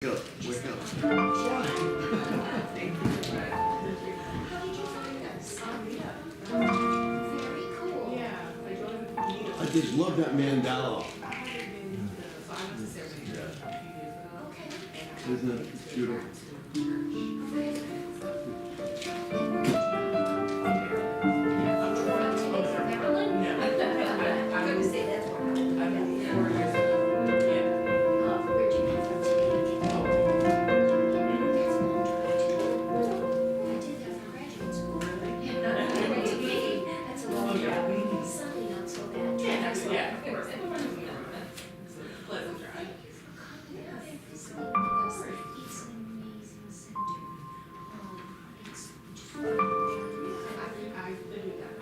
Wake up, wake up. How did you find us? Very cool. I just love that mandala. Okay. Isn't it beautiful? I'm going to say that's what where'd you come from today? That's long drive too. I did that for graduate school. I went to Maine. That's a long drive. Sunday not so bad. Yeah, of course. It's a pleasant drive. It's an amazing center. It's just I live with that.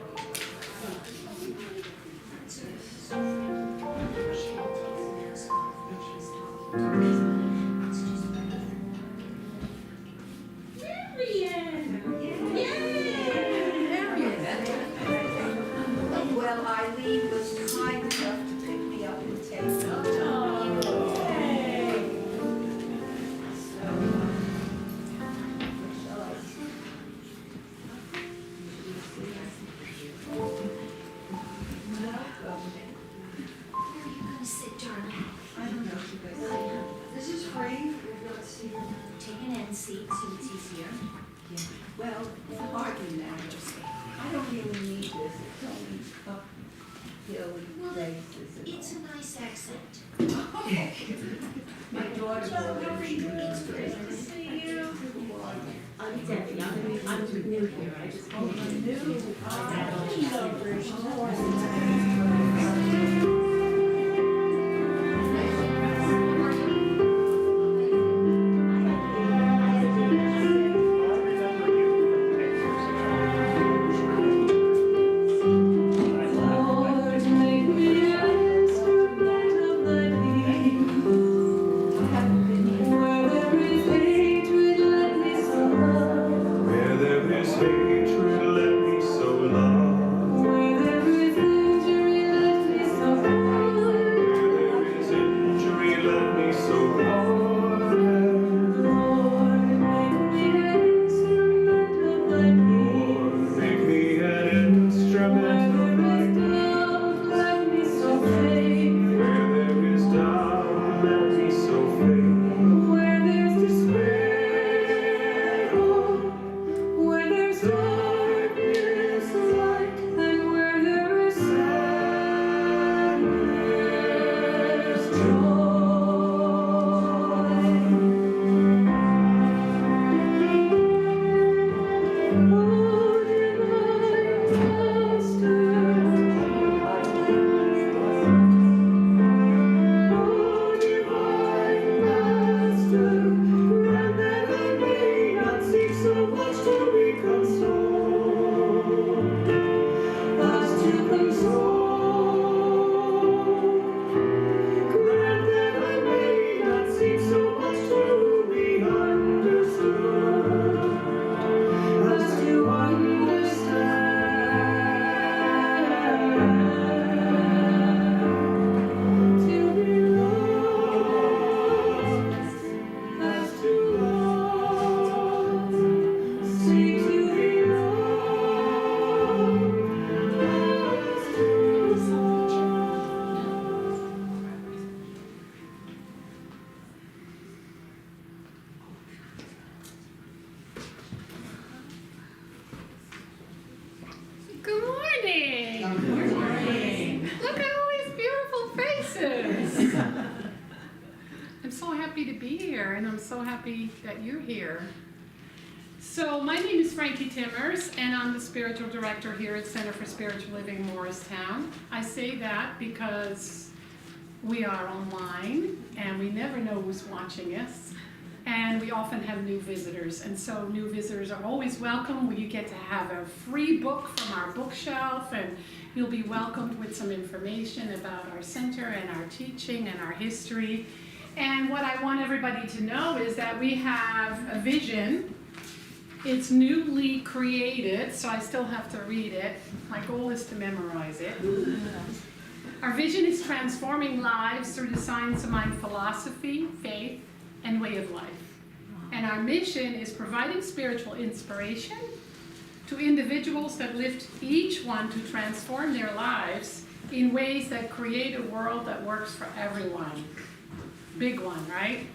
Well, Eileen was kind enough to pick me up and take me. Where are you gonna sit, darling? I don't know if you guys. This is free. Let's see. Take an end seat, see what's easier. Well, it hardly matters. I don't really need this. It's only uphill Well, places. it's a nice accent. My daughter will. It's great. I'm Debbie. I'm new here. I just Where there is hatred, let me so love. Where there is injury, let me so pardon. Lord, make me an instrument of light. Where there is doubt, let me so faith. Where there's despair, where there's darkness, light, and where there is sadness, joy. Oh, divine Master, oh, divine Master, grant that I may not seek so much to be consoled as to console. Grant that I may not seek so much to be understood as to understand. To be lost as to love. Seek to be loved as to love. Good morning. Good morning. Look at all these beautiful faces. I'm so happy to be here, and I'm so happy that you're here. So my name is Frankie Timmers, and I'm the spiritual director here at Center for Spiritual Living Morristown. I say that because we are online, and we never know who's watching us. And we often have new visitors, and so new visitors are always welcome. You get to have a free book from our bookshelf, and you'll be welcomed with some information about our center and our teaching and our history. And what I want everybody to know is that we have a vision. It's newly created, so I still have to read it. My goal is to memorize it. Our vision is transforming lives through the science of mind philosophy, faith, and way of life. And our mission is providing spiritual inspiration to individuals that lift each one to transform their lives in ways that create a world that works for everyone. Big one, right?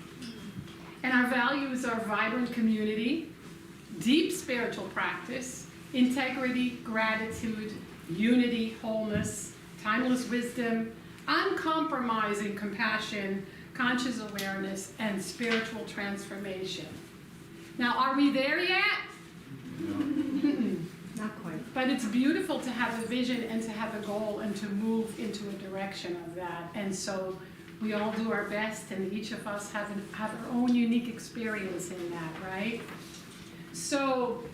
And our values are vibrant community, deep spiritual practice, integrity, gratitude, unity, wholeness, timeless wisdom, uncompromising compassion, conscious awareness, and spiritual transformation. Now, are we there yet? Not quite. But it's beautiful to have a vision and to have a goal and to move into a direction of that. And so we all do our best, and each of us have our own unique experience in that, right? So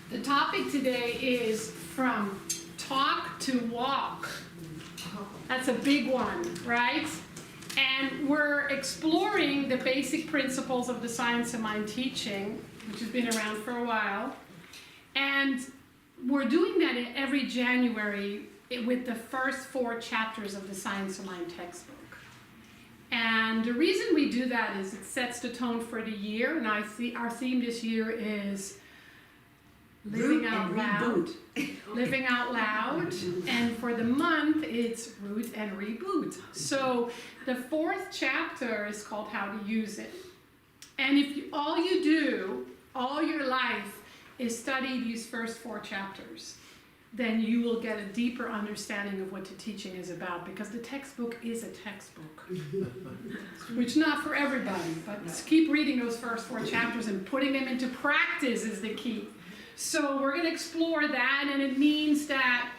the topic today is from talk to walk. That's a big one, right? And we're exploring the basic principles of the Science of Mind teaching, which has been around for a while. And we're doing that every January with the first 4 chapters of the Science of Mind textbook. And the reason we do that is it sets the tone for the year. And our theme this year is living out loud. Living out loud. And for the month, it's root and reboot. So the 4th chapter is called How to Use It. And if all you do all your life is study these first 4 chapters, then you will get a deeper understanding of what the teaching is about, because the textbook is a textbook. Which not for everybody, but keep reading those first 4 chapters and putting them into practice is the key. So we're going to explore that, and it means that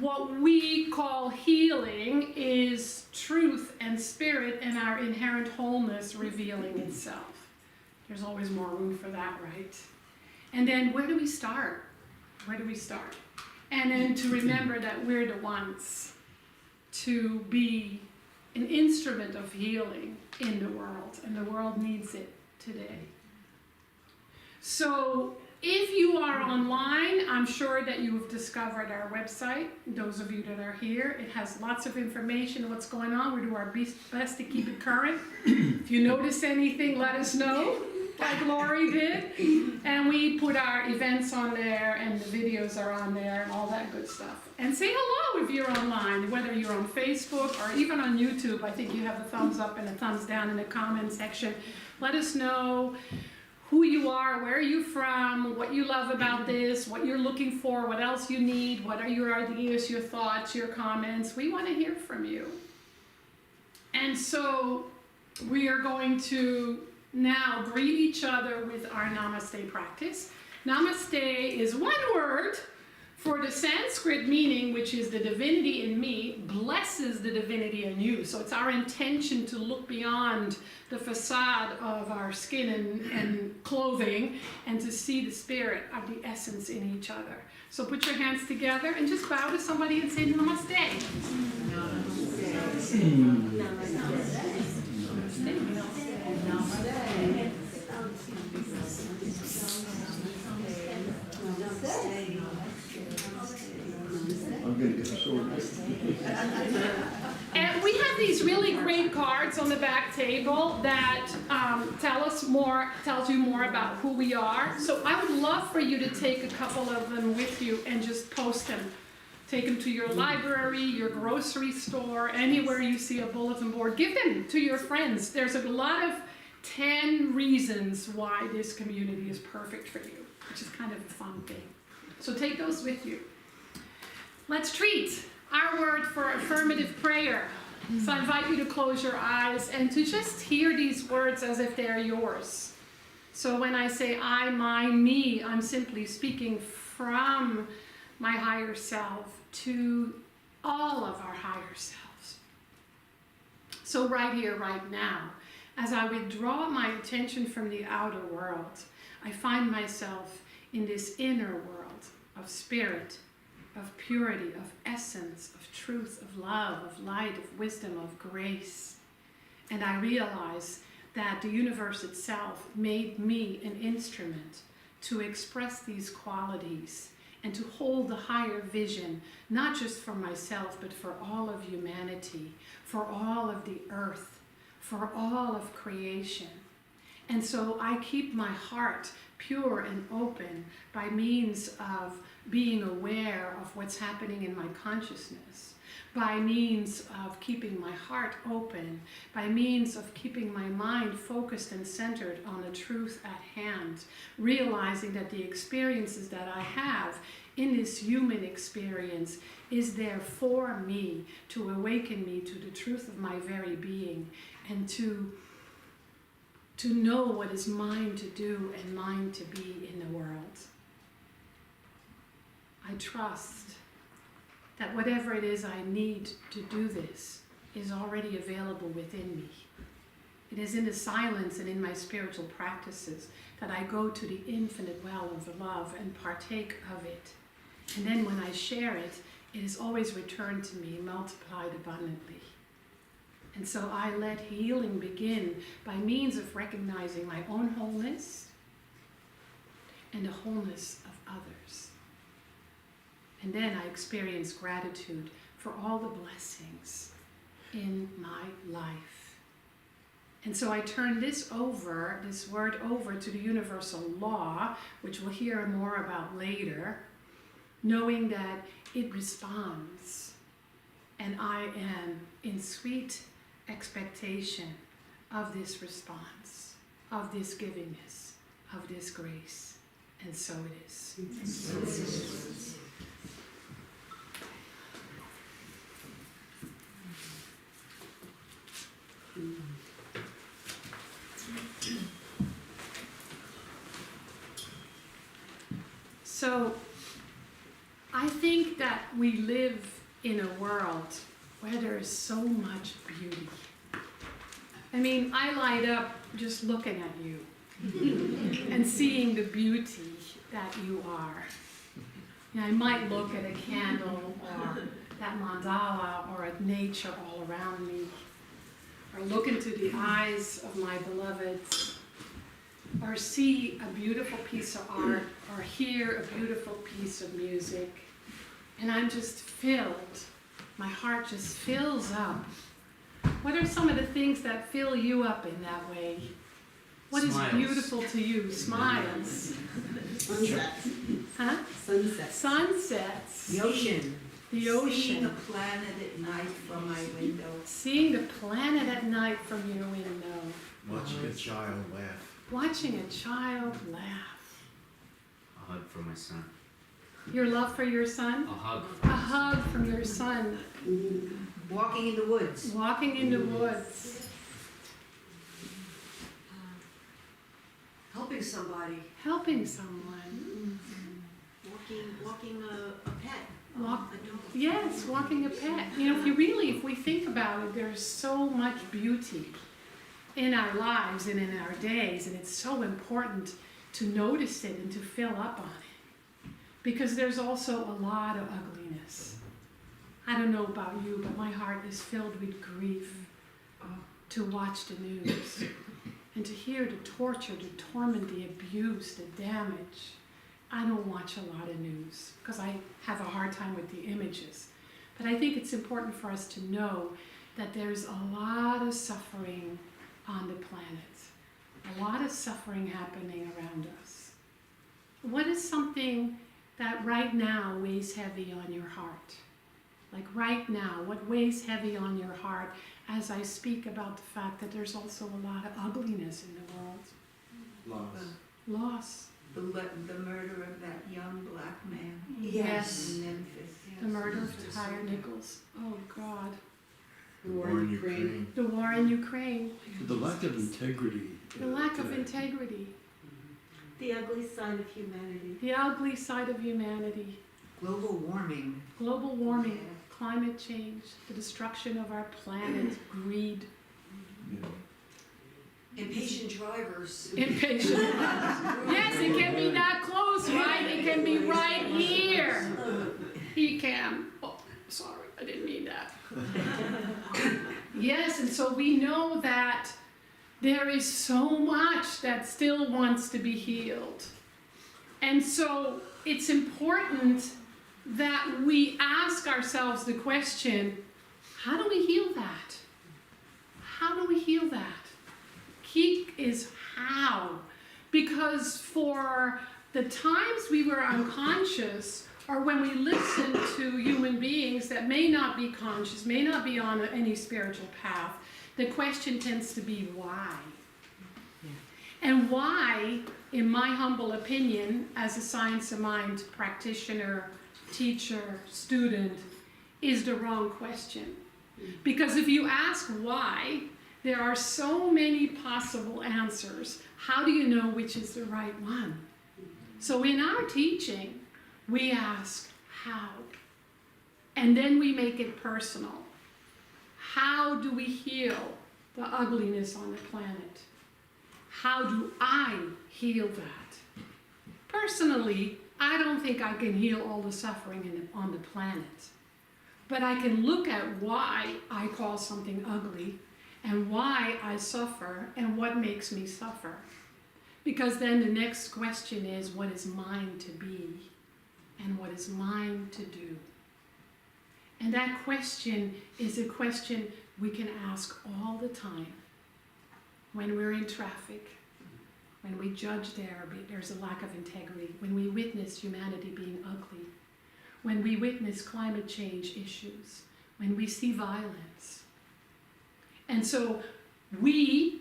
what we call healing is truth and spirit and our inherent wholeness revealing itself. There's always more room for that, right? And then where do we start? Where do we start? And then to remember that we're the ones to be an instrument of healing in the world, and the world needs it today. So if you are online, I'm sure that you have discovered our website. Those of you that are here, it has lots of information on what's going on. We do our best to keep it current. If you notice anything, let us know, like Lori did. And we put our events on there, and the videos are on there, and all that good stuff. And say hello if you're online, whether you're on Facebook or even on YouTube. I think you have a thumbs up and a thumbs down in the comment section. Let us know who you are, where are you from, what you love about this, what you're looking for, what else you need, what are your ideas, your thoughts, your comments. We want to hear from you. And so we are going to now greet each other with our Namaste practice. Namaste is one word for the Sanskrit meaning, which is the divinity in me blesses the divinity in you. So it's our intention to look beyond the facade of our skin and clothing and to see the spirit of the essence in each other. So put your hands together and just bow to somebody and say Namaste. I'm gonna get the sword. And we have these really great cards on the back table that tells you more about who we are. So I would love for you to take a couple of them with you and just post them. Take them to your library, your grocery store, anywhere you see a bulletin board. Give them to your friends. There's a lot of 10 reasons why this community is perfect for you, which is kind of a fun thing. So take those with you. Let's treat our word for affirmative prayer. So I invite you to close your eyes and to just hear these words as if they're yours. So when I say I, my, me, I'm simply speaking from my higher self to all of our higher selves. So right here, right now, as I withdraw my attention from the outer world, I find myself in this inner world of spirit, of purity, of essence, of truth, of love, of light, of wisdom, of grace. And I realize that the universe itself made me an instrument to express these qualities and to hold the higher vision, not just for myself, but for all of humanity, for all of the earth, for all of creation. And so I keep my heart pure and open by means of being aware of what's happening in my consciousness, by means of keeping my heart open, by means of keeping my mind focused and centered on the truth at hand, realizing that the experiences that I have in this human experience is there for me, to awaken me to the truth of my very being, and to know what is mine to do and mine to be in the world. I trust that whatever it is I need to do this is already available within me. It is in the silence and in my spiritual practices that I go to the infinite well of love and partake of it. And then when I share it, it is always returned to me, multiplied abundantly. And so I let healing begin by means of recognizing my own wholeness and the wholeness of others. And then I experience gratitude for all the blessings in my life. And so I turn this word over to the universal law, which we'll hear more about later, knowing that it responds. And I am in sweet expectation of this response, of this givingness, of this grace. And so it is. So I think that we live in a world where there is so much beauty. I mean, I light up just looking at you and seeing the beauty that you are. And I might look at a candle or that mandala or at nature all around me, or look into the eyes of my beloveds, or see a beautiful piece of art, or hear a beautiful piece of music, and I'm just filled. My heart just fills up. What are some of the things that fill you up in that way? What Smiles. is beautiful to you? Smiles. Sunsets. Huh? Sunsets. Sunsets. The ocean. The Seeing ocean. the planet at night from my window. Seeing the planet at night from your window. Watching a child laugh. Watching a child laugh. A hug from my son. Your love for your son? A hug. A hug from your son. Walking in the woods. Walking in the woods. Helping somebody. Helping someone. Walking a pet. Walk, A dog. yes, walking a pet. You know, if we think about it, there's so much beauty in our lives and in our days, and it's so important to notice it and to fill up on it. Because there's also a lot of ugliness. I don't know about you, but my heart is filled with grief to watch the news and to hear the torture, the torment, the abuse, the damage. I don't watch a lot of news because I have a hard time with the images. But I think it's important for us to know that there's a lot of suffering on the planet, a lot of suffering happening around us. What is something that right now weighs heavy on your heart? Like right now, what weighs heavy on your heart as I speak about the fact that there's also a lot of ugliness in the world? Loss. Loss. The murder of that young black man. Yes. In Memphis. The murder of Tyre Nichols. Oh God. The war in Ukraine. The war in Ukraine. The lack of integrity. The lack of today. integrity. The ugly side of humanity. The ugly side of humanity. Global warming. Global warming, climate change, the destruction of our planet, greed. Yeah. Impatient drivers. Impatient. Yes, it can be that close, right? It can be right here. He can. Oh, sorry, I didn't mean that. Yes, and so we know that there is so much that still wants to be healed. And so it's important that we ask ourselves the question, how do we heal that? how do we heal that? Key is how. Because for the times we were unconscious, or when we listen to human beings that may not be conscious, may not be on any spiritual path, the question tends to be why? And why, in my humble opinion, as a science of mind practitioner, teacher, student, is the wrong question. Because if you ask why, there are so many possible answers. How do you know which is the right one? So in our teaching, we ask how. And then we make it personal. How do we heal the ugliness on the planet? How do I heal that? Personally, I don't think I can heal all the suffering on the planet. But I can look at why I call something ugly and why I suffer and what makes me suffer. Because then the next question is, what is mine to be and what is mine to do? And that question is a question we can ask all the time. When we're in traffic, when we judge there's a lack of integrity, when we witness humanity being ugly, when we witness climate change issues, when we see violence. And so we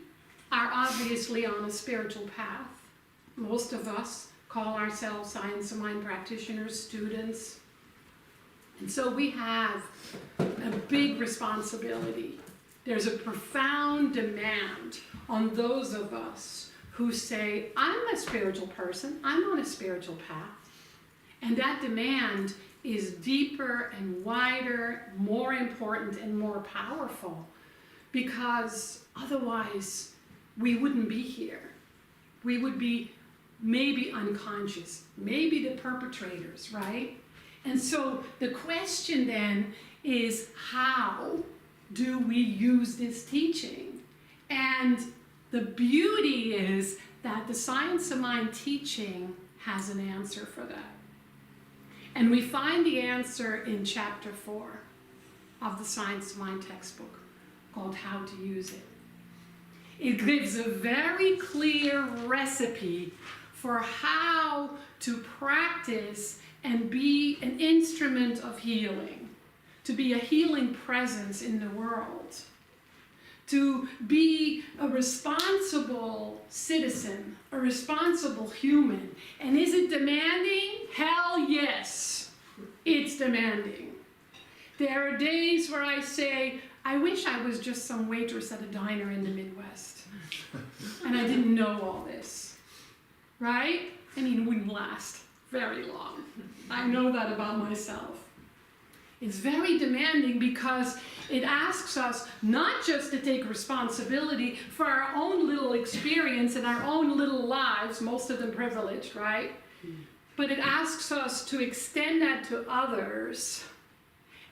are obviously on a spiritual path. Most of us call ourselves science of mind practitioners, students. And so we have a big responsibility. There's a profound demand on those of us who say, I'm a spiritual person, I'm on a spiritual path. And that demand is deeper and wider, more important and more powerful, because otherwise we wouldn't be here. We would be maybe unconscious, maybe the perpetrators, right? And so the question then is, how do we use this teaching? And the beauty is that the Science of Mind teaching has an answer for that. And we find the answer in chapter 4 of the Science of Mind textbook, called How to Use It. It gives a very clear recipe for how to practice and be an instrument of healing, to be a healing presence in the world, to be a responsible citizen, a responsible human. And is it demanding? Hell yes, it's demanding. There are days where I say, I wish I was just some waitress at a diner in the Midwest, and I didn't know all this, right? I mean, it wouldn't last very long. I know that about myself. It's very demanding because it asks us not just to take responsibility for our own little experience and our own little lives, most of them privileged, right? But it asks us to extend that to others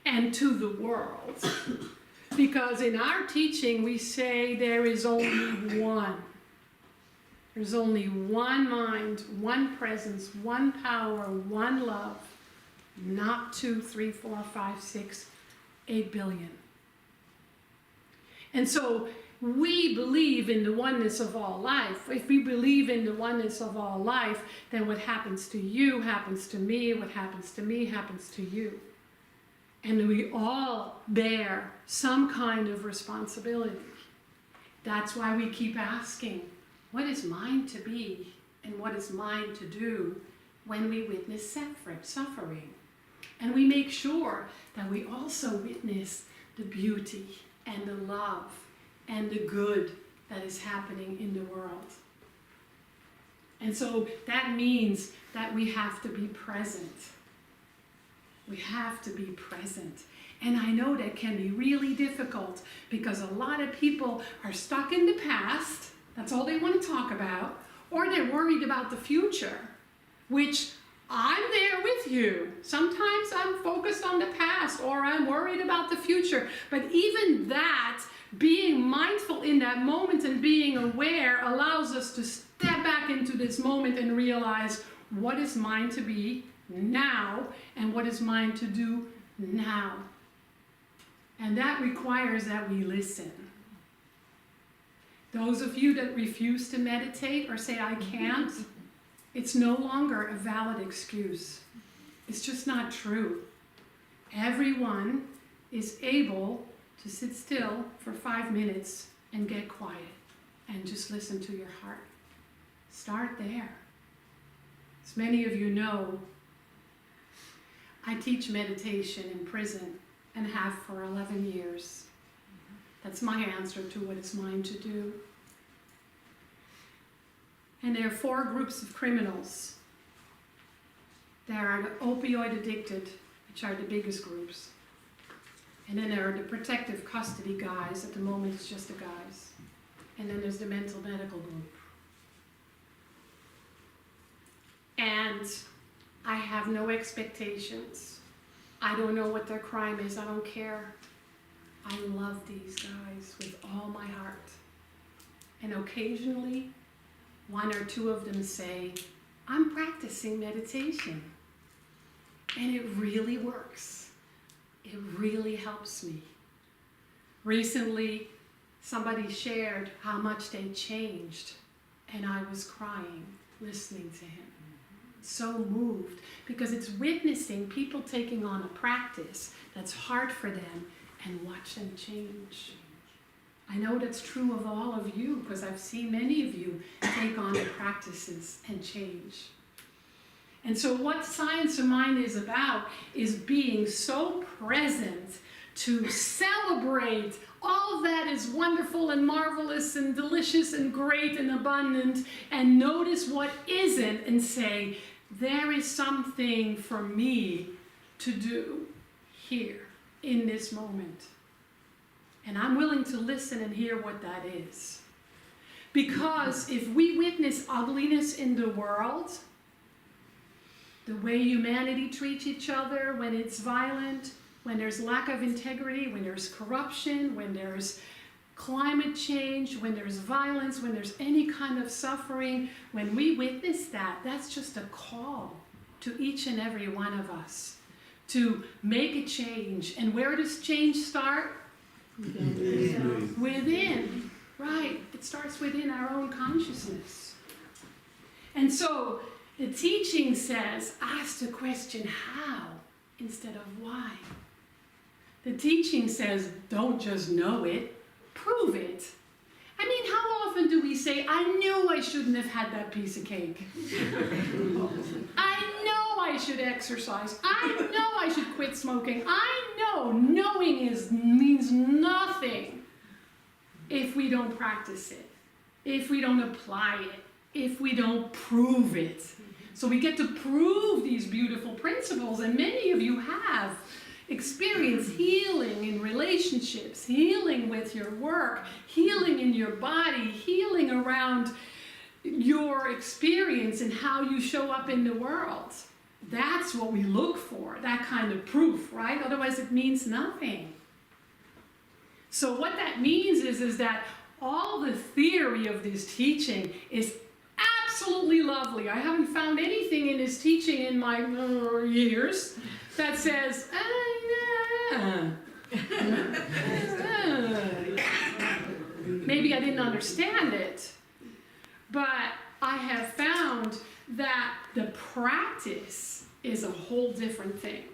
and to the world. Because in our teaching we say there is only one. There's only one mind, one presence, one power, one love. Not 2, 3, 4, 5, 6, 8 billion. And so we believe in the oneness of all life. If we believe in the oneness of all life, then what happens to you happens to me, what happens to me happens to you. And we all bear some kind of responsibility. That's why we keep asking, what is mine to be and what is mine to do when we witness suffering? And we make sure that we also witness the beauty and the love and the good that is happening in the world. And so that means that we have to be present. We have to be present. And I know that can be really difficult because a lot of people are stuck in the past. That's all they want to talk about. Or they're worried about the future, which I'm there with you. Sometimes I'm focused on the past or I'm worried about the future. But even that, being mindful in that moment and being aware allows us to step back into this moment and realize what is mine to be now and what is mine to do now. And that requires that we listen. Those of you that refuse to meditate or say, I can't, it's no longer a valid excuse. It's just not true. Everyone is able to sit still for 5 minutes and get quiet and just listen to your heart. Start there. As many of you know, I teach meditation in prison and have for 11 years. That's my answer to what is mine to do. And there are 4 groups of criminals. There are the opioid addicted, which are the biggest groups. And then there are the protective custody guys. At the moment, it's just the guys. And then there's the mental medical group. And I have no expectations. I don't know what their crime is. I don't care. I love these guys with all my heart. And occasionally, 1 or 2 of them say, I'm practicing meditation. And it really works. It really helps me. Recently, somebody shared how much they changed, and I was crying listening to him. So moved, because it's witnessing people taking on a practice that's hard for them and watch them change. I know that's true of all of you, because I've seen many of you take on the practices and change. And so what Science of Mind is about is being so present to celebrate all that is wonderful and marvelous and delicious and great and abundant, and notice what isn't and say, there is something for me to do here in this moment. And I'm willing to listen and hear what that is. Because if we witness ugliness in the world, the way humanity treats each other, when it's violent, when there's lack of integrity, when there's corruption, when there's climate change, when there's violence, when there's any kind of suffering, when we witness that, that's just a call to each and every one of us to make a change. And where does change start? Within. Right. It starts within our own consciousness. And so the teaching says, ask the question how instead of why. The teaching says, don't just know it, prove it. I mean, how often do we say, I knew I shouldn't have had that piece of cake. I know I should exercise. I know I should quit smoking. I know knowing means nothing if we don't practice it, if we don't apply it, if we don't prove it. So we get to prove these beautiful principles, and many of you have experienced healing in relationships, healing with your work, healing in your body, healing around your experience and how you show up in the world. That's what we look for, that kind of proof, right? Otherwise it means nothing. So what that means is that all the theory of this teaching is absolutely lovely. I haven't found anything in his teaching in my years that says, maybe I didn't understand it, but I have found that the practice is a whole different thing.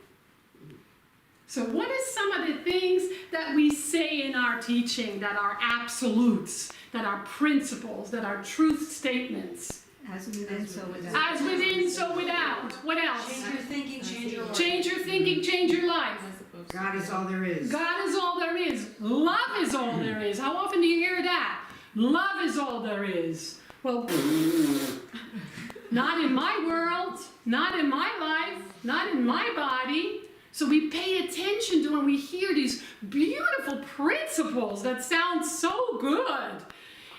So what is some of the things that we say in our teaching that are absolutes, that are principles, that are truth statements? As within, so without. As within, so without. What else? Change your thinking, change your life. Change your thinking, change your life. God is all there is. God is all there is. Love is all there is. How often do you hear that? Love is all there is. Well, not in my world, not in my life, not in my body. So we pay attention to when we hear these beautiful principles that sound so good.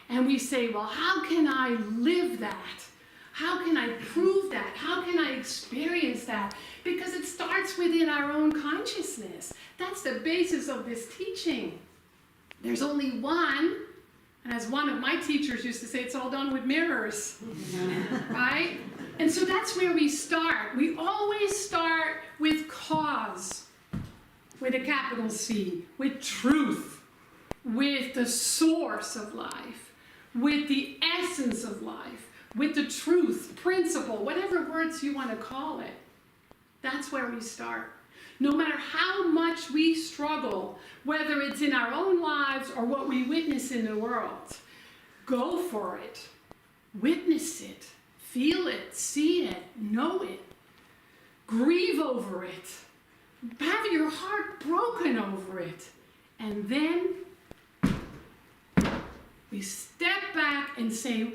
And we say, well, how can I live that? How can I prove that? How can I experience that? Because it starts within our own consciousness. That's the basis of this teaching. There's only one, and as one of my teachers used to say, it's all done with mirrors, right? And so that's where we start. We always start with cause, with a capital C, with truth, with the source of life, with the essence of life, with the truth, principle, whatever words you want to call it. That's where we start. No matter how much we struggle, whether it's in our own lives or what we witness in the world, go for it. Witness it. Feel it. See it. Know it. Grieve over it. Have your heart broken over it. And then we step back and say,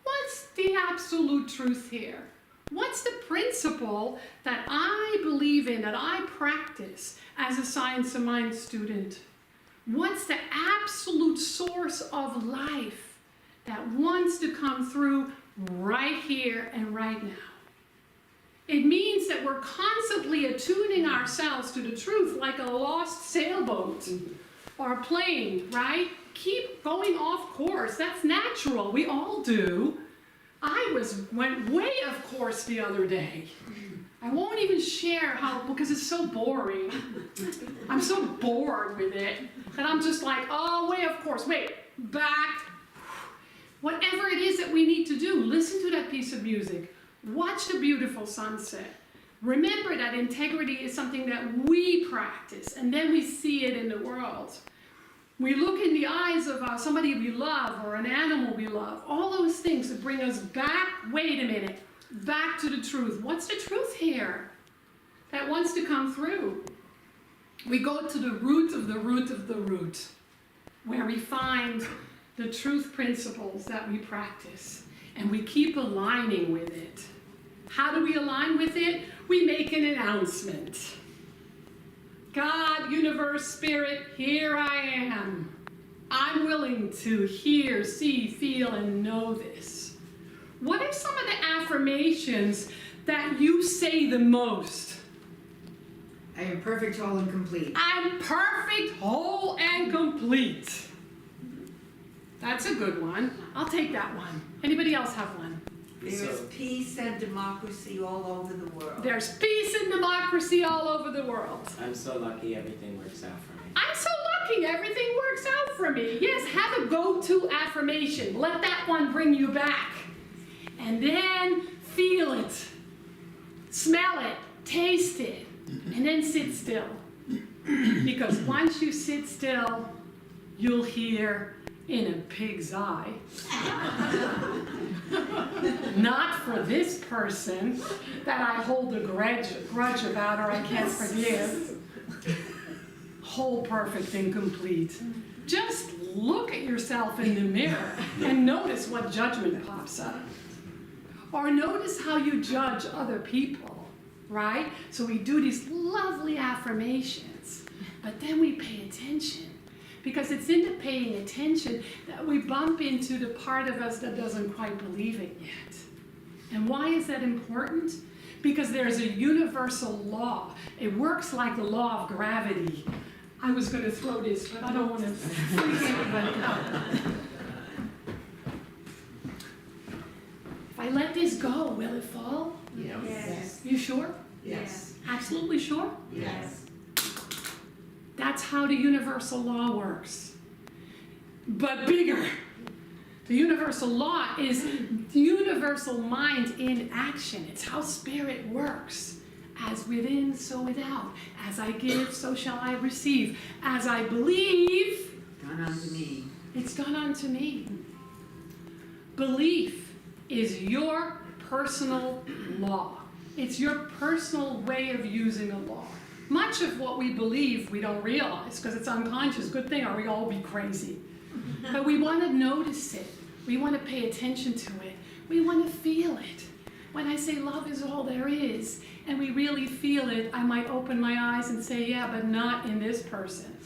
what's the absolute truth here? What's the principle that I believe in, that I practice as a Science of Mind student? What's the absolute source of life that wants to come through right here and right now? It means that we're constantly attuning ourselves to the truth like a lost sailboat or a plane, right? Keep going off course. That's natural. We all do. I went way off course the other day. I won't even share how, because it's so boring. I'm so bored with it that I'm just like, oh, way off course. Wait, back. Whatever it is that we need to do, listen to that piece of music. Watch the beautiful sunset. Remember that integrity is something that we practice, and then we see it in the world. We look in the eyes of somebody we love or an animal we love. All those things that bring us back, wait a minute, back to the truth. What's the truth here that wants to come through? We go to the root of the root of the root, where we find the truth principles that we practice, and we keep aligning with it. How do we align with it? We make an announcement. God, universe, spirit, here I am. I'm willing to hear, see, feel, and know this. What are some of the affirmations that you say the most? I am perfect, whole, and complete. I'm perfect, whole, and complete. That's a good one. I'll take that one. Anybody else have one? There is peace and democracy all over the world. There's peace and democracy all over the world. I'm so lucky everything works out for me. I'm so lucky everything works out for me. Yes, have a go-to affirmation. Let that one bring you back. And then feel it, smell it, taste it, and then sit still. Because once you sit still, you'll hear in a pig's eye. Not for this person that I hold a grudge about or I can't forgive. Whole, perfect, and complete. Just look at yourself in the mirror and notice what judgment pops up. Or notice how you judge other people, right? So we do these lovely affirmations, but then we pay attention. Because it's in the paying attention that we bump into the part of us that doesn't quite believe it yet. And why is that important? Because there's a universal law. It works like the law of gravity. I was going to throw this, but I don't want to freak anybody out. If I let this go, will it fall? Yes. You sure? Yes. Absolutely sure? Yes. That's how the universal law works. But bigger. The universal law is the universal mind in action. It's how spirit works. As within, so without. As I give, so shall I receive. As I believe, Done unto me. it's done unto me. Belief is your personal law. It's your personal way of using a law. Much of what we believe we don't realize because it's unconscious. Good thing, or we all be crazy. But we want to notice it. We want to pay attention to it. We want to feel it. When I say love is all there is, and we really feel it, I might open my eyes and say, yeah, but not in this person.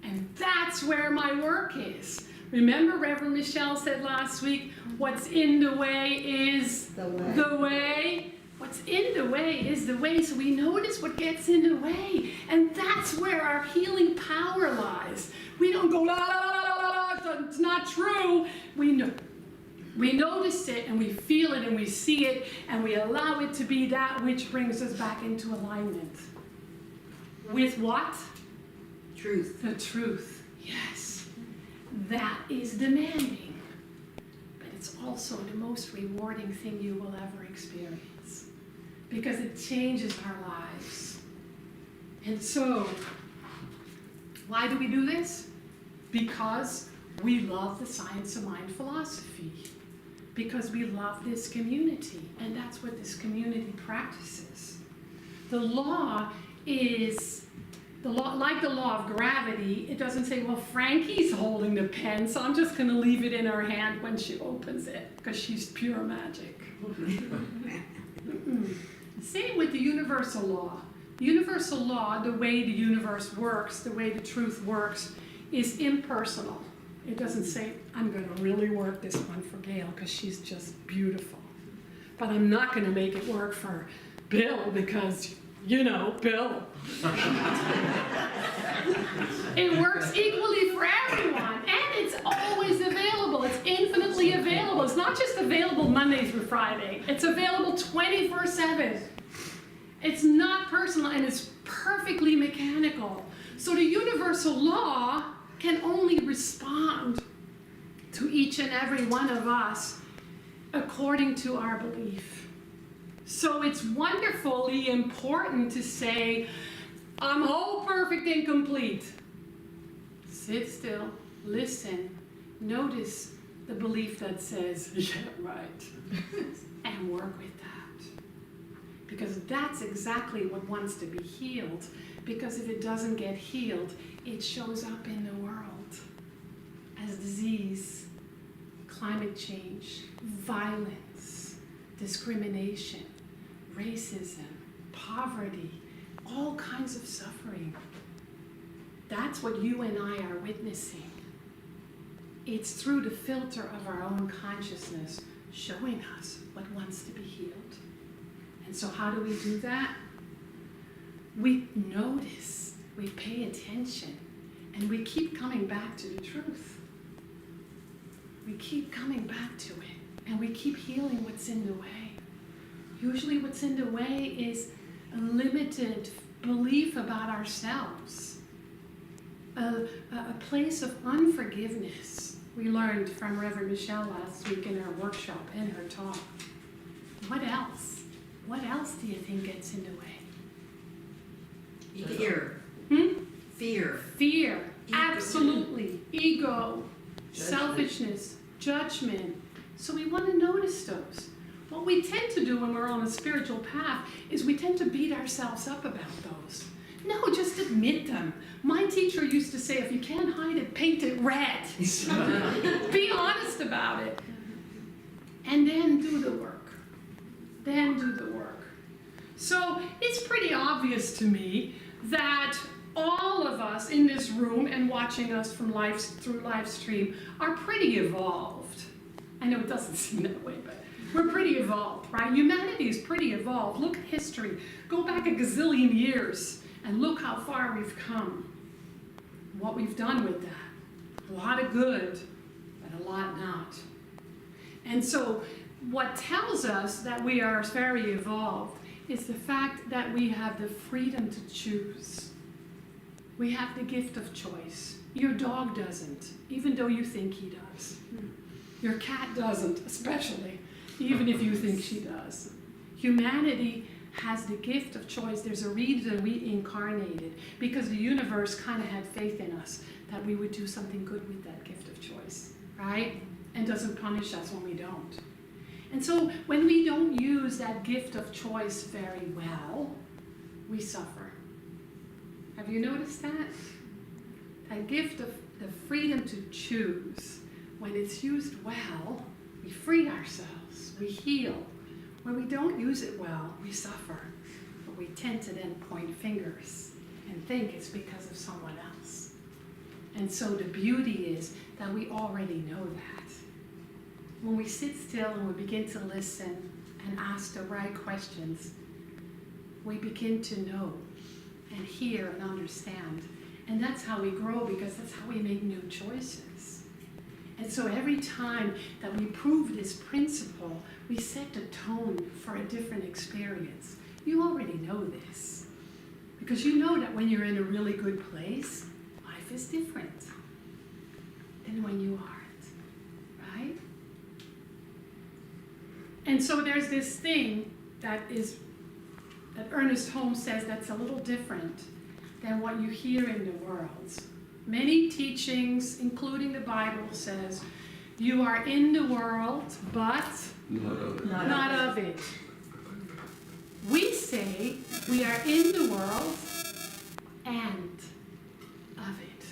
And that's where my work is. Remember Reverend Michelle said last week, what's in the way is The way. the way. What's in the way is the way, so we notice what gets in the way. And that's where our healing power lies. We don't go, la, la, la, la, la, la, it's not true. We notice it, and we feel it, and we see it, and we allow it to be that which brings us back into alignment. With what? Truth. The truth, yes. That is demanding. also the most rewarding thing you will ever experience because it changes our lives. And so, why do we do this? Because we love the science of mind philosophy. Because we love this community, and that's what this community practices. The law is, like the law of gravity, it doesn't say, well, Frankie's holding the pen, so I'm just gonna leave it in her hand when she opens it, because she's pure magic. Same with the universal law. Universal law, the way the universe works, the way the truth works, is impersonal. It doesn't say, I'm going to really work this one for Gail because she's just beautiful. But I'm not going to make it work for Bill because, you know, Bill. It works equally for everyone, and it's always available. It's infinitely available. It's not just available Monday through Friday. It's available 24/7. It's not personal, and it's perfectly mechanical. So the universal law can only respond to each and every one of us according to our belief. So it's wonderfully important to say, I'm whole, perfect, and complete. Sit still, listen, notice the belief that says, yeah, right, and work with that. Because that's exactly what wants to be healed. Because if it doesn't get healed, it shows up in the world as disease, climate change, violence, discrimination, racism, poverty, all kinds of suffering. That's what you and I are witnessing. It's through the filter of our own consciousness showing us what wants to be healed. And so how do we do that? We notice, we pay attention, and we keep coming back to the truth. We keep coming back to it, and we keep healing what's in the way. Usually what's in the way is a limited belief about ourselves, a place of unforgiveness. We learned from Reverend Michelle last week in our workshop, in her talk. What else? What else do you think gets in the way? Fear. Fear. Fear, Ego. Absolutely. Ego, Judgment. Selfishness, judgment. So we want to notice those. What we tend to do when we're on a spiritual path is we tend to beat ourselves up about those. No, just admit them. My teacher used to say, if you can't hide it, paint it red. Be honest about it. And then do the work. Then do the work. So it's pretty obvious to me that all of us in this room and watching us from through live stream are pretty evolved. I know it doesn't seem that way, but we're pretty evolved, right? Humanity is pretty evolved. Look at history. Go back a gazillion years and look how far we've come. What we've done with that. A lot of good, but a lot not. And so what tells us that we are very evolved is the fact that we have the freedom to choose. We have the gift of choice. Your dog doesn't, even though you think he does. Your cat doesn't, especially, even if you think she does. Humanity has the gift of choice. There's a reason we incarnated, because the universe kind of had faith in us that we would do something good with that gift of choice, right? And doesn't punish us when we don't. And so when we don't use that gift of choice very well, we suffer. Have you noticed that? That gift of the freedom to choose, when it's used well, we free ourselves, we heal. When we don't use it well, we suffer. But we tend to then point fingers and think it's because of someone else. And so the beauty is that we already know that. When we sit still and we begin to listen and ask the right questions, we begin to know and hear and understand. And that's how we grow, because that's how we make new choices. And so every time that we prove this principle, we set the tone for a different experience. You already know this, because you know that when you're in a really good place, life is different than when you aren't, right? And so there's this thing that Ernest Holmes says that's a little different than what you hear in the world. Many teachings, including the Bible, says you are in the world, but not of it. We say we are in the world and of it.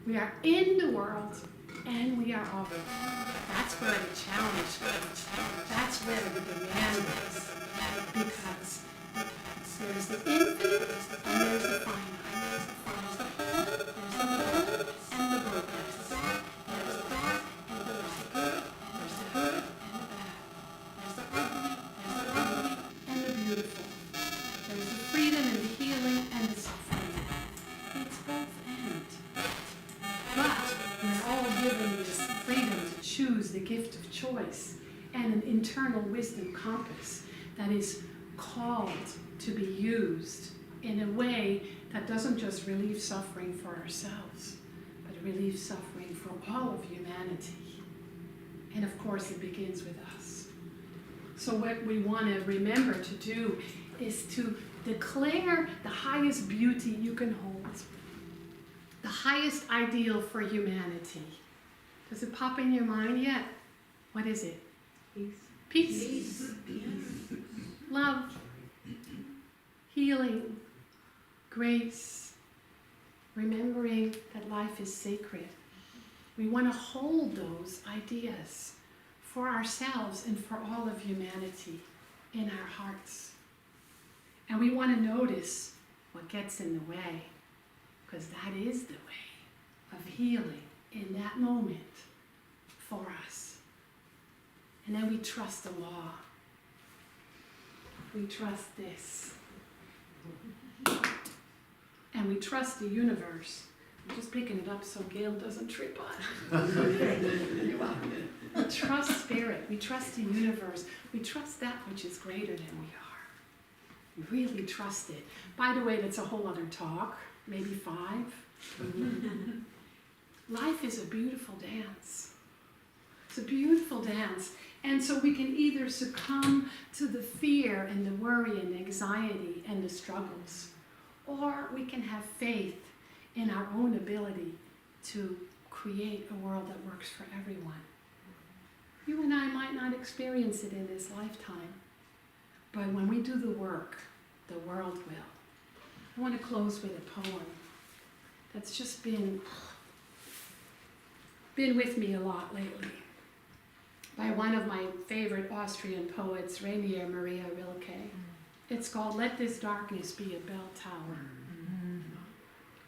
We are in the world and we are of it. That's where the challenge comes. That's where the demand is. Because there's the infinite and there's the finite. There's the whole, there's the whole, and the broken. There's the bad, there's the bad, and there's the good. There's the good and the bad. There's the ugly and the beautiful. There's the freedom and the healing and the suffering. It's both and. But we're all given this freedom to choose the gift of choice and an internal wisdom compass that is called to be used in a way that doesn't just relieve suffering for ourselves, but relieves suffering for all of humanity. And of course, it begins with us. So what we want to remember to do is to declare the highest beauty you can hold, the highest ideal for humanity. Does it pop in your mind yet? What is it? Peace. Love, healing, grace, remembering that life is sacred. We want to hold those ideas for ourselves and for all of humanity in our hearts. And we want to notice what gets in the way, because that is the way of healing in that moment for us. And then we trust the law. We trust this. And we trust the universe. I'm just picking it up so Gail doesn't trip on it. You're welcome. We trust spirit. We trust the universe. We trust that which is greater than we are. We really trust it. By the way, that's a whole other talk, maybe 5. Life is a beautiful dance. It's a beautiful dance. And so we can either succumb to the fear and the worry and the anxiety and the struggles, or we can have faith in our own ability to create a world that works for everyone. You and I might not experience it in this lifetime, but when we do the work, the world will. I want to close with a poem that's just been with me a lot lately, by one of my favorite Austrian poets, Rainer Maria Rilke. It's called Let This Darkness Be a Bell Tower.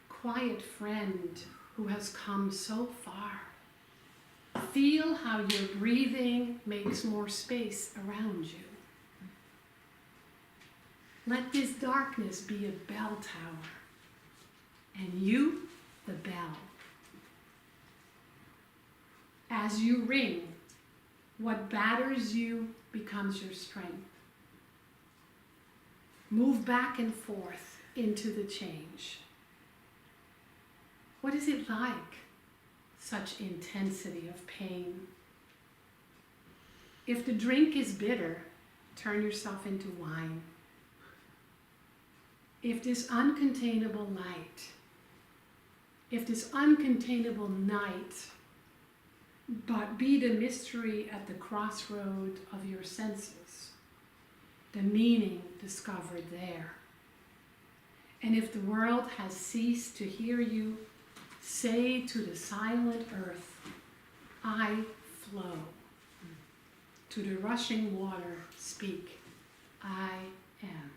Quiet friend who has come so far, feel how your breathing makes more space around you. Let this darkness be a bell tower, and you the bell. As you ring, what batters you becomes your strength. Move back and forth into the change. What is it like, such intensity of pain? If the drink is bitter, turn yourself into wine. If this uncontainable light, if this uncontainable night, but be the mystery at the crossroad of your senses, the meaning discovered there. And if the world has ceased to hear you, say to the silent earth, I flow. To the rushing water, speak, I am.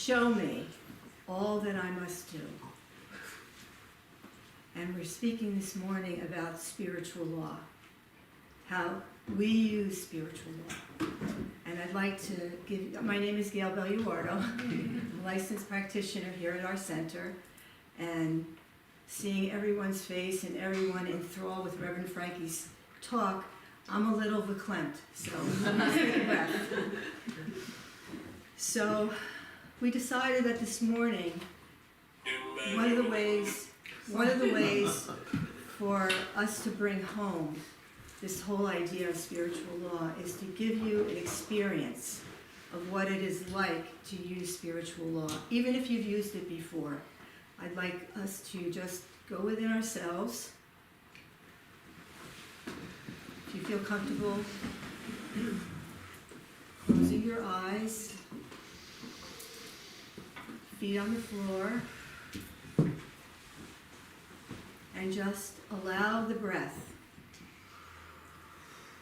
Show me all that I must do. And we're speaking this morning about spiritual law, how we use spiritual law. And I'd like to give, my name is Gail Belluardo. I'm a licensed practitioner here at our center. And seeing everyone's face and everyone enthralled with Reverend Frankie's talk, I'm a little verklempt, so let's take a breath. So we decided that this morning, one of the ways for us to bring home this whole idea of spiritual law is to give you an experience of what it is like to use spiritual law. Even if you've used it before, I'd like us to just go within ourselves. If you feel comfortable closing your eyes, feet on the floor, and just allow the breath,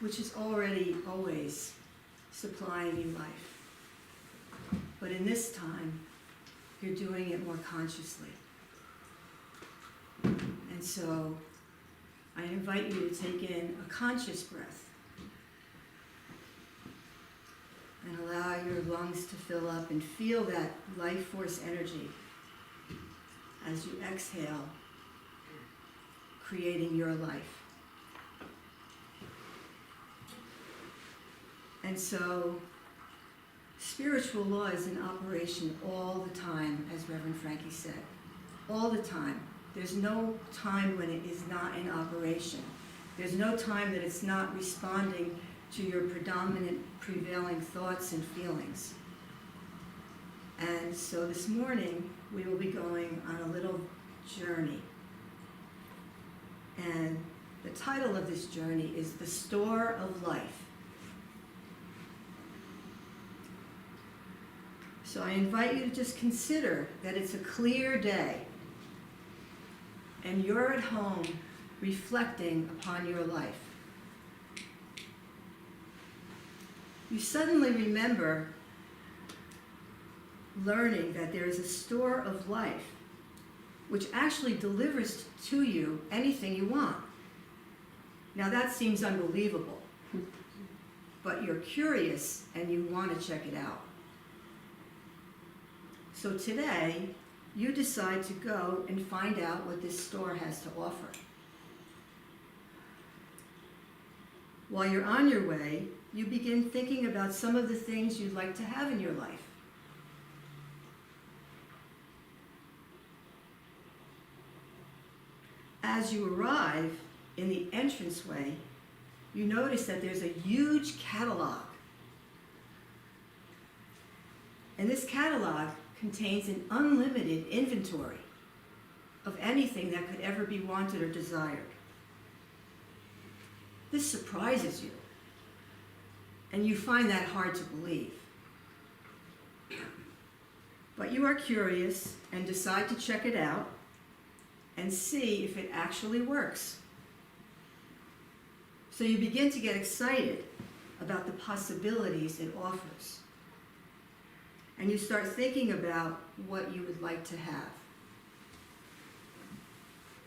which is already always supplying you life. But in this time, you're doing it more consciously. And so I invite you to take in a conscious breath and allow your lungs to fill up and feel that life force energy as you exhale, creating your life. And so spiritual law is in operation all the time, as Reverend Frankie said. All the time. There's no time when it is not in operation. There's no time that it's not responding to your predominant prevailing thoughts and feelings. And so this morning, we will be going on a little journey. And the title of this journey is The Store of Life. So I invite you to just consider that it's a clear day, and you're at home reflecting upon your life. You suddenly remember learning that there is a store of life which actually delivers to you anything you want. Now that seems unbelievable, but you're curious and you want to check it out. So today, you decide to go and find out what this store has to offer. While you're on your way, you begin thinking about some of the things you'd like to have in your life. As you arrive in the entranceway, you notice that there's a huge catalog. And this catalog contains an unlimited inventory of anything that could ever be wanted or desired. This surprises you, and you find that hard to believe. But you are curious and decide to check it out and see if it actually works. So you begin to get excited about the possibilities it offers. And you start thinking about what you would like to have.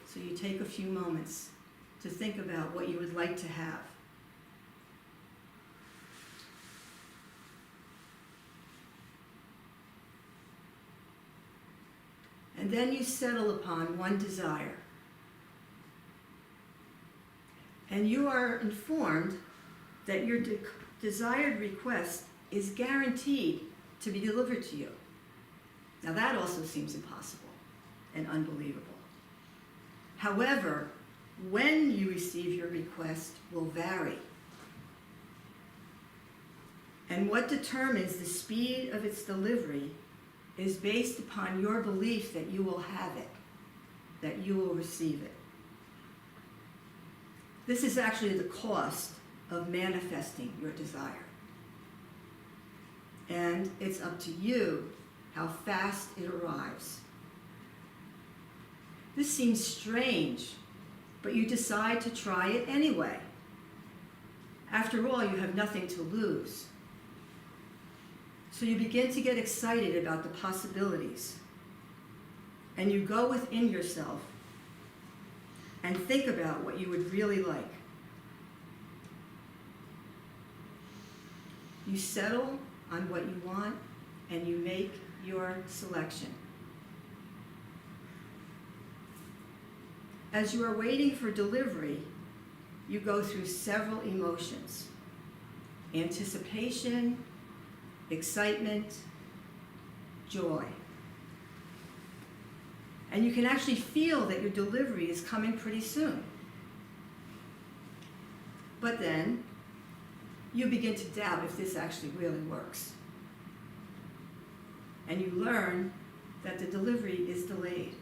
So you take a few moments to think about what you would like to have. And then you settle upon one desire. And you are informed that your desired request is guaranteed to be delivered to you. Now that also seems impossible and unbelievable. However, when you receive your request will vary. And what determines the speed of its delivery is based upon your belief that you will have it, that you will receive it. This is actually the cost of manifesting your desire. And it's up to you how fast it arrives. This seems strange, but you decide to try it anyway. After all, you have nothing to lose. So you begin to get excited about the possibilities. And you go within yourself and think about what you would really like. You settle on what you want and you make your selection. As you are waiting for delivery, you go through several emotions: anticipation, excitement, joy. And you can actually feel that your delivery is coming pretty soon. But then, you begin to doubt if this actually really works. And you learn that the delivery is delayed.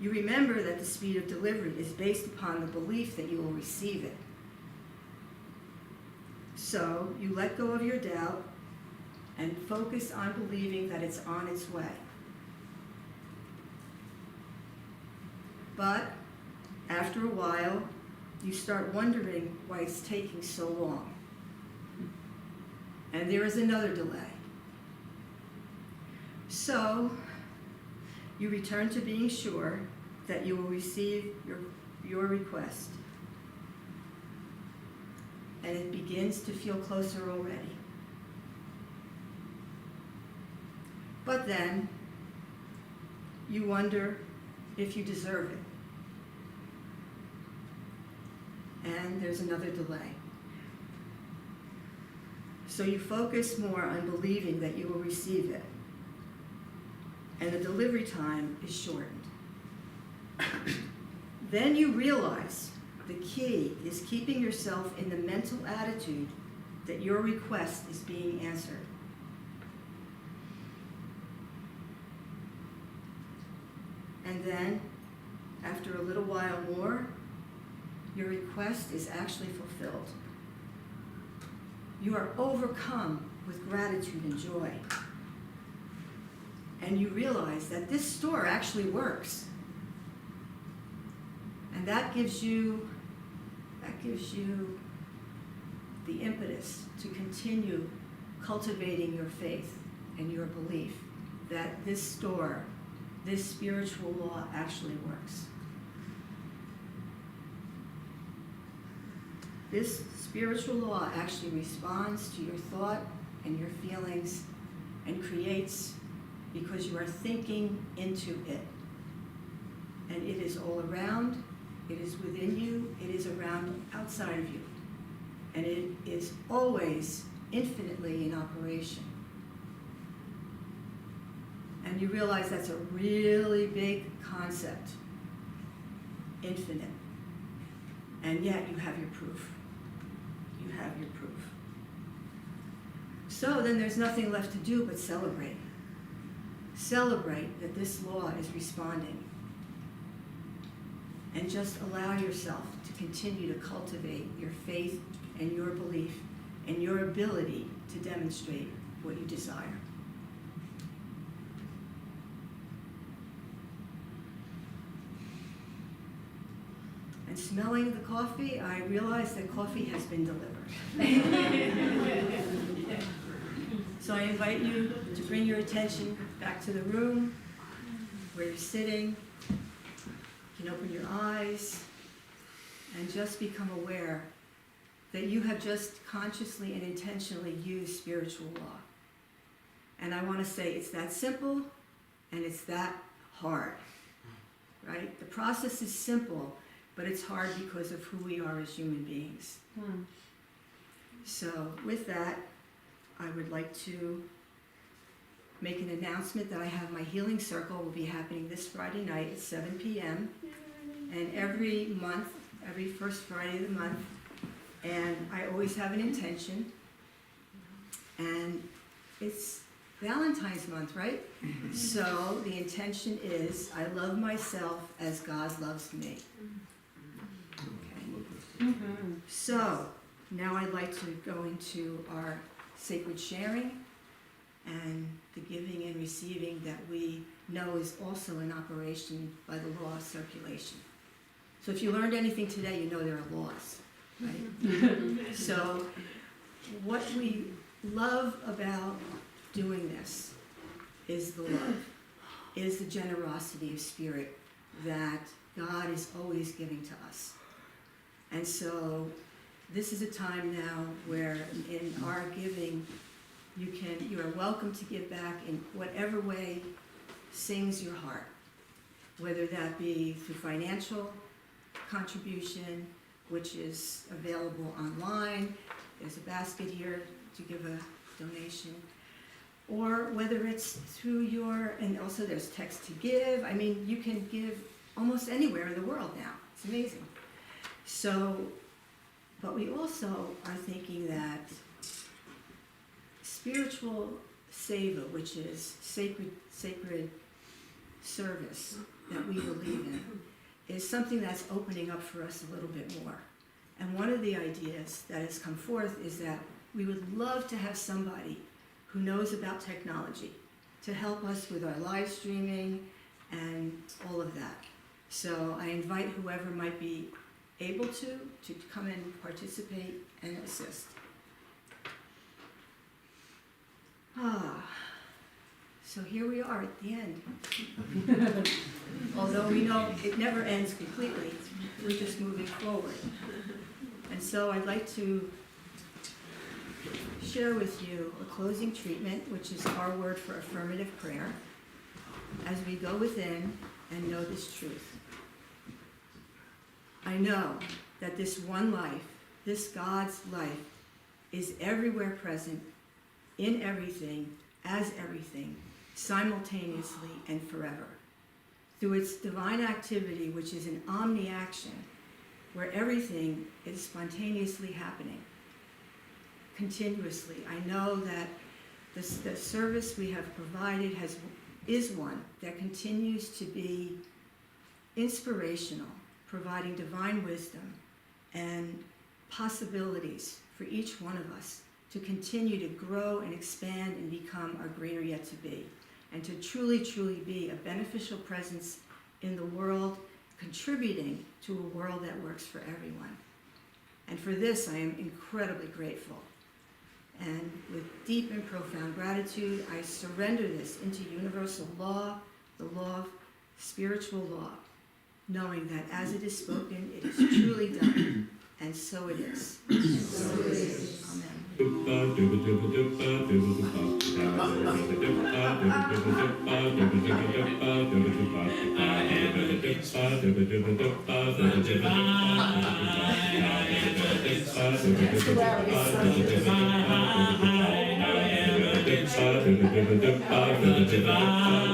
You remember that the speed of delivery is based upon the belief that you will receive it. So you let go of your doubt and focus on believing that it's on its way. But after a while, you start wondering why it's taking so long. And there is another delay. So you return to being sure that you will receive your request. And it begins to feel closer already. But then, you wonder if you deserve it. And there's another delay. So you focus more on believing that you will receive it. And the delivery time is shortened. Then you realize the key is keeping yourself in the mental attitude that your request is being answered. And then, after a little while more, your request is actually fulfilled. You are overcome with gratitude and joy. And you realize that this store actually works. And that gives you the impetus to continue cultivating your faith and your belief that this store, this spiritual law actually works. This spiritual law actually responds to your thought and your feelings and creates because you are thinking into it. And it is all around, it is within you, it is around outside of you. And it is always infinitely in operation. And you realize that's a really big concept, infinite. And yet you have your proof. You have your proof. So then there's nothing left to do but celebrate. Celebrate that this law is responding. And just allow yourself to continue to cultivate your faith and your belief and your ability to demonstrate what you desire. And smelling the coffee, I realized that coffee has been delivered. So I invite you to bring your attention back to the room where you're sitting. You can open your eyes and just become aware that you have just consciously and intentionally used spiritual law. And I want to say it's that simple and it's that hard, right? The process is simple, but it's hard because of who we are as human beings. So with that, I would like to make an announcement that I have my healing circle will be happening this Friday night at 7 p.m. And every month, every first Friday of the month, and I always have an intention. And it's Valentine's month, right? So the intention is, I love myself as God loves me. Okay. So now I'd like to go into our sacred sharing and the giving and receiving that we know is also in operation by the law of circulation. So if you learned anything today, you know there are laws, right? So what we love about doing this is the love, is the generosity of spirit that God is always giving to us. And so this is a time now where in our giving, you are welcome to give back in whatever way sings your heart, whether that be through financial contribution, which is available online. There's a basket here to give a donation. Or whether it's through and also there's text to give. I mean, you can give almost anywhere in the world now. It's amazing. So, but we also are thinking that spiritual seva, which is sacred service that we believe in, is something that's opening up for us a little bit more. And one of the ideas that has come forth is that we would love to have somebody who knows about technology to help us with our live streaming and all of that. So I invite whoever might be able to come and participate and assist. So here we are at the end. Although we know it never ends completely, we're just moving forward. And so I'd like to share with you a closing treatment, which is our word for affirmative prayer, as we go within and know this truth. I know that this one life, this God's life, is everywhere present, in everything, as everything, simultaneously and forever. Through its divine activity, which is an omni-action, where everything is spontaneously happening, continuously. I know that the service we have provided is one that continues to be inspirational, providing divine wisdom and possibilities for each one of us to continue to grow and expand and become our greater yet to be, and to truly, truly be a beneficial presence in the world, contributing to a world that works for everyone. And for this, I am incredibly grateful. And with deep and profound gratitude, I surrender this into universal law, the law of spiritual law, knowing that as it is spoken, it is truly done, and so it is. Amen.